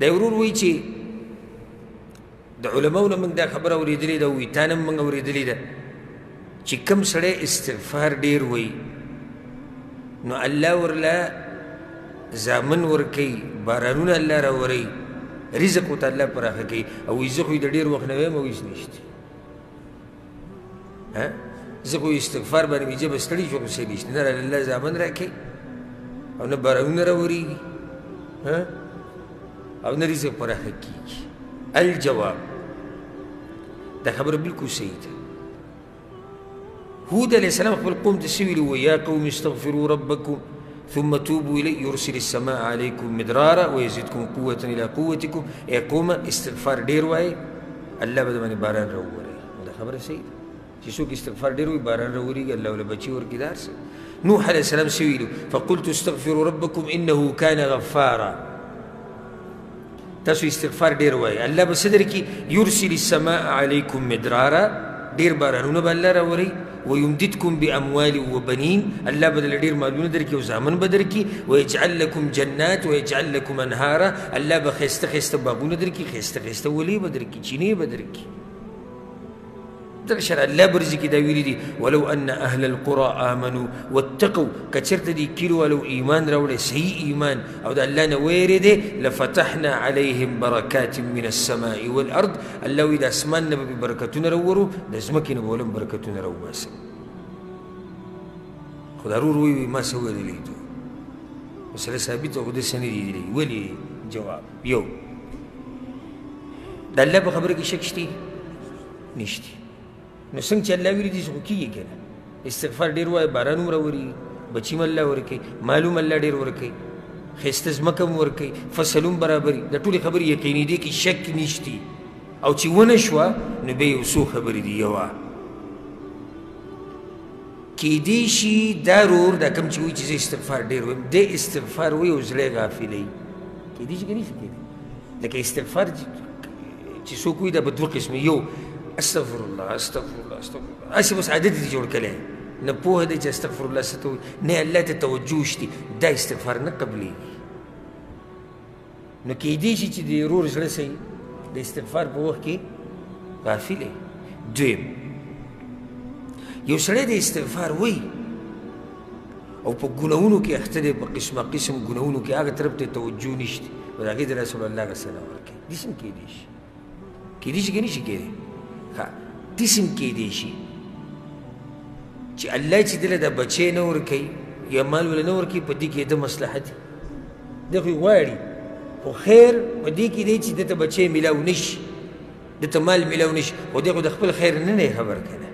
دا ورور وایي چې د علماو نه موږ دا خبره اورېدلې ده وایي تا نه موږ اورېدلې ده چې کوم سړی استغفار ډېر وایي نو الله ورله زامن ورکوي بارانونه الله راوروي رزق ورته الله پراخه کوي او وایي زه خو یې د ډېر وخت نه ویم او هېڅ نشته زه خو استغفار باندې مې ژبه ستړې شو خو څه نشته نه راله الله زامن راکوي او نه بارانونه راورېږي او نه رزق پراخه کېږي الجواب دا خبره بالکل صحیح ده هود علیه السلام خپل قوم ته څه ویلي وو یا قوم استغفروا ربکم ثم توبوا إليه يرسل السماء عليكم مدرارا ويزيدكم قوة إلى قوتكم ای قومه استغفار ډېر وایي الله به د باندې باران راووروي دا خبره صحیح ده چې څوک استغفار ډېر وایي باران راورېږي الله ورله بچي ورکړي دا هر څه نوح علیه السلام څه ویلو فقلت استغفروا ربکم انه كان غفارا تاسو استغفار ډېر وایي الله به څه درکړي یرسل السماء علیکم مدرارا ډېر بارانونه به الله راوروي ويمددكم بأموال وبنين الله بدل دير مالونه دركي وزامن بدركي ويجعل لكم جنات ويجعل لكم أنهارا الله بخيست خيست باغونه دركي خيست خيست ولي بدركي چيني بدركي درشر الله برزكي دا ويلي دي ولو أن أهل القرى آمنوا واتقوا كچرت دي كيلو ولو إيمان راولي صحيح إيمان أو دا الله نويري دي لفتحنا عليهم بركات من السماء والأرض الله إذا أسماننا ببركتنا رورو دا زمكينا بولم بركتنا رو باسم خدا روي ما سوى دليدو مسألة ثابتة وخدا سنة دي ولي جواب يو دا الله بخبرك شكشتي نشتي نو څنګه چې الله ویلي دي خو کېږي که نه استغفار ډېر وایي باران هم راوري بچي هم الله ورکوي مال هم الله ډېر ورکوي ښایسته ځمکه هم ورکوي فصل هم برابري دا ټولې خبرې یقیني دي کې شک نشتي او چې ونه شوه نو بیا یو څو خبرې دي یوه کیدی شي دا رور دا کوم چې وایي چې زه استغفار ډېر وایم دی استغفار وایي او زړه یې غافلوي کیدی شي که نه شي کېدی لکه استغفار چې څوک وایي دا به دوه قسمه یو استغفر الله استغفر الله استغفر الله اسی بس عادت دي جوړ کړی نه پوهه دی چې استغفر الله څه ته وایي نه الله ته توجه شتي دا استغفار نه قبلېږي نو کیدی شي چې د ورور زړه صحیح د استغفار په وخت کې غافل دی دویم یو سړی د استغفار وایي او په ګناهونو کې اخته دی په قسمه قسم ګناهونو کې هغه طرف ته توجه نشته نو د هغې د رسول الله سلام ورکوي داسې هم کیدی شي کیدی شي که نه شي کیدی دسم کېدی شي چې الله چې دله دا بچی نه ورکوي یا مال وله نه ورکوي په دې کې د مصلحت دی خو یې غواړي خو خیر په دې کې دی چې دته بچی میلاو نشي دته مال میلاو نشي خو دی خو د خپل خیر نه دی خبر که نه